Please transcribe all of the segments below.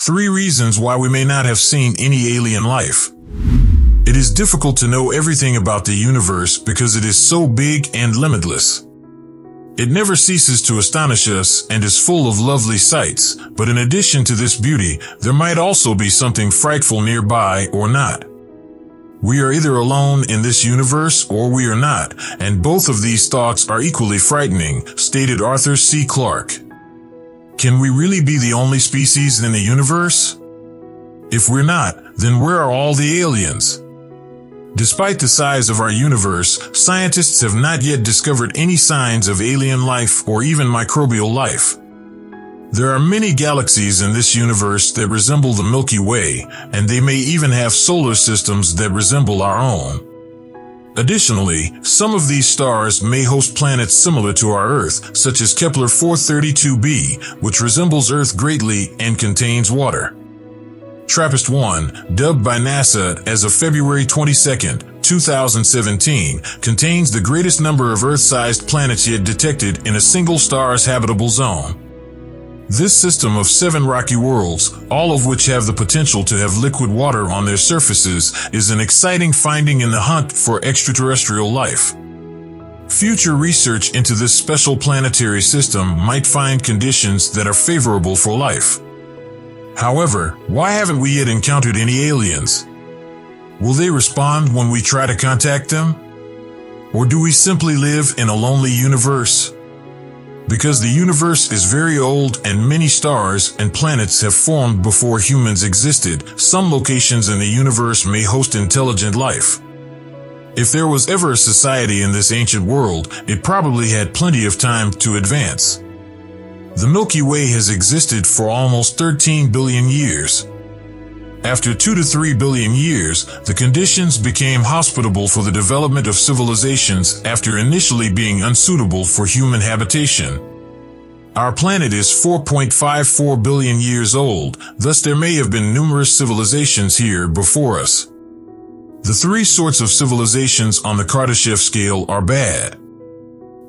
3 reasons why we may not have seen any alien life. It is difficult to know everything about the universe because it is so big and limitless. It never ceases to astonish us and is full of lovely sights, but in addition to this beauty, there might also be something frightful nearby or not. We are either alone in this universe or we are not, and both of these thoughts are equally frightening, stated Arthur C. Clarke. Can we really be the only species in the universe? If we're not, then where are all the aliens? Despite the size of our universe, scientists have not yet discovered any signs of alien life or even microbial life. There are many galaxies in this universe that resemble the Milky Way, and they may even have solar systems that resemble our own. Additionally, some of these stars may host planets similar to our Earth, such as Kepler 432b, which resembles Earth greatly and contains water. TRAPPIST-1, dubbed by NASA as of February 22, 2017, contains the greatest number of Earth-sized planets yet detected in a single star's habitable zone. This system of 7 rocky worlds, all of which have the potential to have liquid water on their surfaces, is an exciting finding in the hunt for extraterrestrial life. Future research into this special planetary system might find conditions that are favorable for life. However, why haven't we yet encountered any aliens? Will they respond when we try to contact them? Or do we simply live in a lonely universe? Because the universe is very old and many stars and planets have formed before humans existed, some locations in the universe may host intelligent life. If there was ever a society in this ancient world, it probably had plenty of time to advance. The Milky Way has existed for almost 13 billion years. After 2 to 3 billion years, the conditions became hospitable for the development of civilizations after initially being unsuitable for human habitation. Our planet is 4.54 billion years old, thus there may have been numerous civilizations here before us. The 3 sorts of civilizations on the Kardashev scale are bad.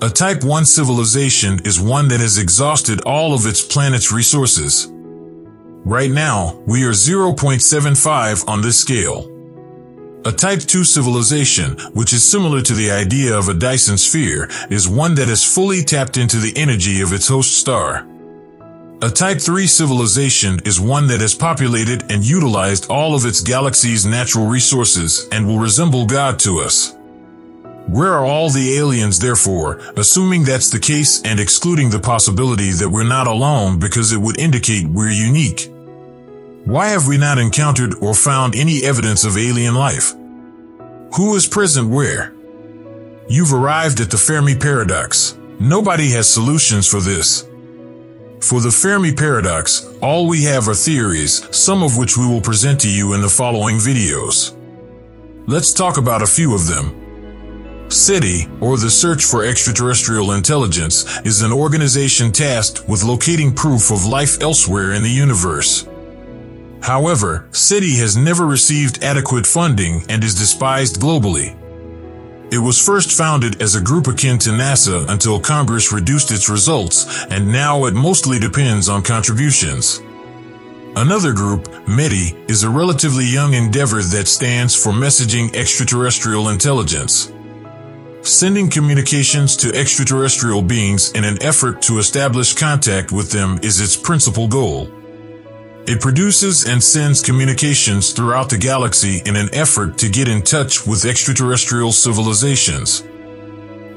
A Type 1 civilization is one that has exhausted all of its planet's resources. Right now, we are 0.75 on this scale. A Type 2 civilization, which is similar to the idea of a Dyson sphere, is one that has fully tapped into the energy of its host star. A Type 3 civilization is one that has populated and utilized all of its galaxy's natural resources and will resemble God to us. Where are all the aliens, therefore, assuming that's the case and excluding the possibility that we're not alone because it would indicate we're unique? Why have we not encountered or found any evidence of alien life? Who is present where? You've arrived at the Fermi paradox. Nobody has solutions for this. For the Fermi paradox, all we have are theories, some of which we will present to you in the following videos. Let's talk about a few of them. SETI, or the Search for Extraterrestrial Intelligence, is an organization tasked with locating proof of life elsewhere in the universe. However, SETI has never received adequate funding and is despised globally. It was first founded as a group akin to NASA until Congress reduced its results, and now it mostly depends on contributions. Another group, METI, is a relatively young endeavor that stands for Messaging Extraterrestrial Intelligence. Sending communications to extraterrestrial beings in an effort to establish contact with them is its principal goal. It produces and sends communications throughout the galaxy in an effort to get in touch with extraterrestrial civilizations.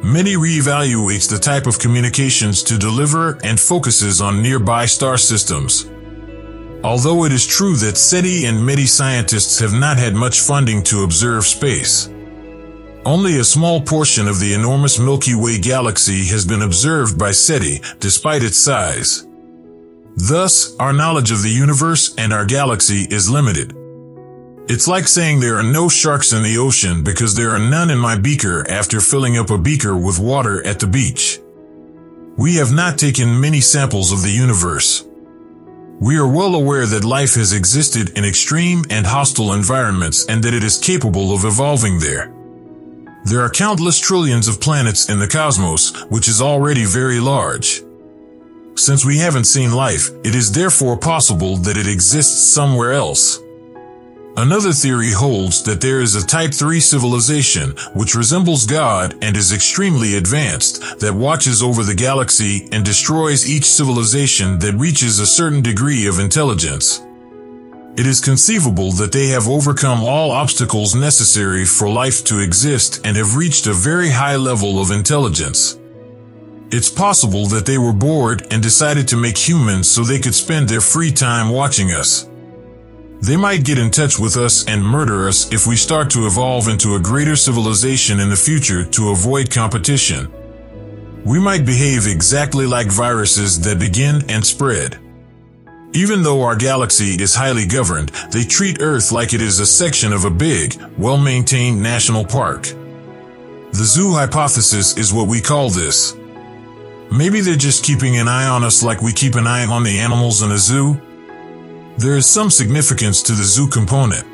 METI reevaluates the type of communications to deliver and focuses on nearby star systems. Although it is true that SETI and METI scientists have not had much funding to observe space, only a small portion of the enormous Milky Way galaxy has been observed by SETI, despite its size. Thus, our knowledge of the universe and our galaxy is limited. It's like saying there are no sharks in the ocean because there are none in my beaker after filling up a beaker with water at the beach. We have not taken many samples of the universe. We are well aware that life has existed in extreme and hostile environments and that it is capable of evolving there. There are countless trillions of planets in the cosmos, which is already very large. Since we haven't seen life, it is therefore possible that it exists somewhere else. Another theory holds that there is a Type 3 civilization, which resembles God and is extremely advanced, that watches over the galaxy and destroys each civilization that reaches a certain degree of intelligence. It is conceivable that they have overcome all obstacles necessary for life to exist and have reached a very high level of intelligence. It's possible that they were bored and decided to make humans so they could spend their free time watching us. They might get in touch with us and murder us if we start to evolve into a greater civilization in the future to avoid competition. We might behave exactly like viruses that begin and spread. Even though our galaxy is highly governed, they treat Earth like it is a section of a big, well-maintained national park. The zoo hypothesis is what we call this. Maybe they're just keeping an eye on us like we keep an eye on the animals in a zoo. There is some significance to the zoo component.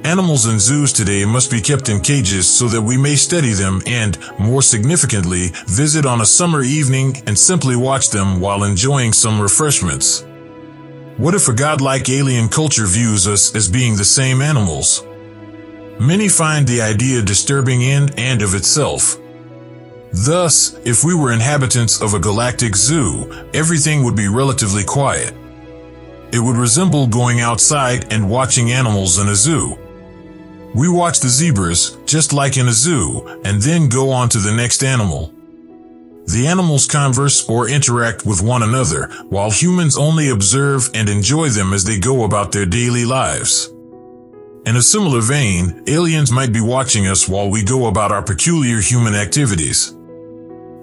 Animals in zoos today must be kept in cages so that we may study them and, more significantly, visit on a summer evening and simply watch them while enjoying some refreshments. What if a godlike alien culture views us as being the same animals? Many find the idea disturbing in and of itself. Thus, if we were inhabitants of a galactic zoo, everything would be relatively quiet. It would resemble going outside and watching animals in a zoo. We watch the zebras, just like in a zoo, and then go on to the next animal. The animals converse or interact with one another, while humans only observe and enjoy them as they go about their daily lives. In a similar vein, aliens might be watching us while we go about our peculiar human activities.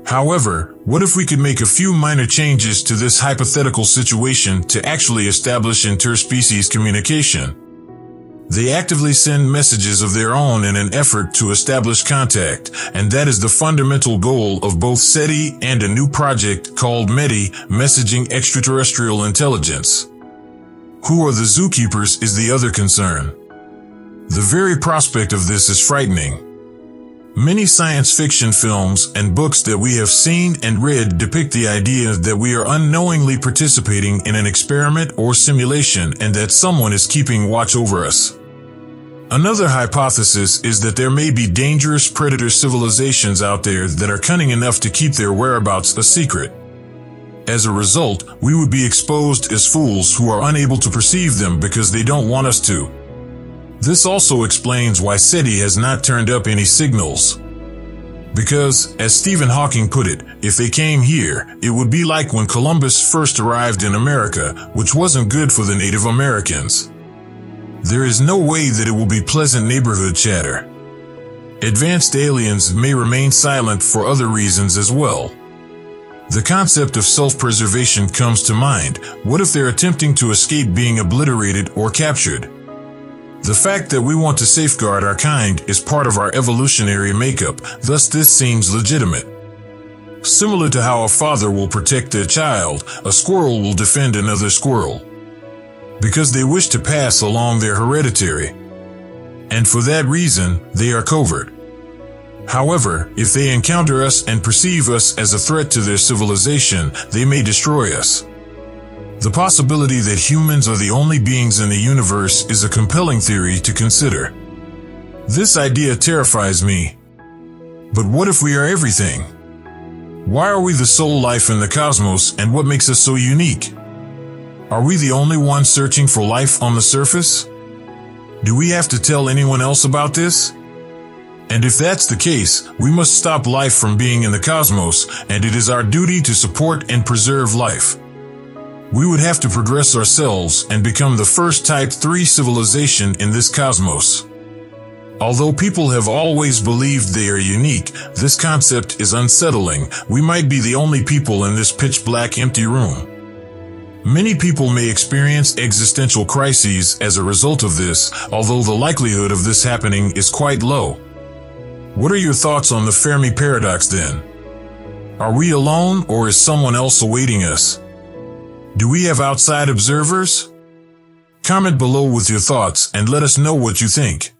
However, what if we could make a few minor changes to this hypothetical situation to actually establish interspecies communication? They actively send messages of their own in an effort to establish contact, and that is the fundamental goal of both SETI and a new project called METI, Messaging Extraterrestrial Intelligence. Who are the zookeepers is the other concern. The very prospect of this is frightening. Many science fiction films and books that we have seen and read depict the idea that we are unknowingly participating in an experiment or simulation and that someone is keeping watch over us. Another hypothesis is that there may be dangerous predator civilizations out there that are cunning enough to keep their whereabouts a secret. As a result, we would be exposed as fools who are unable to perceive them because they don't want us to. This also explains why SETI has not turned up any signals. Because, as Stephen Hawking put it, if they came here, it would be like when Columbus first arrived in America, which wasn't good for the Native Americans. There is no way that it will be pleasant neighborhood chatter. Advanced aliens may remain silent for other reasons as well. The concept of self-preservation comes to mind. What if they're attempting to escape being obliterated or captured? The fact that we want to safeguard our kind is part of our evolutionary makeup, thus this seems legitimate. Similar to how a father will protect their child, a squirrel will defend another squirrel. Because they wish to pass along their hereditary. And for that reason, they are covert. However, if they encounter us and perceive us as a threat to their civilization, they may destroy us. The possibility that humans are the only beings in the universe is a compelling theory to consider. This idea terrifies me. But what if we are everything? Why are we the sole life in the cosmos, and what makes us so unique? Are we the only ones searching for life on the surface? Do we have to tell anyone else about this? And if that's the case, we must stop life from being in the cosmos, and it is our duty to support and preserve life. We would have to progress ourselves and become the first Type 3 civilization in this cosmos. Although people have always believed they are unique, this concept is unsettling. We might be the only people in this pitch-black empty room. Many people may experience existential crises as a result of this, although the likelihood of this happening is quite low. What are your thoughts on the Fermi paradox then? Are we alone, or is someone else awaiting us? Do we have outside observers? Comment below with your thoughts and let us know what you think.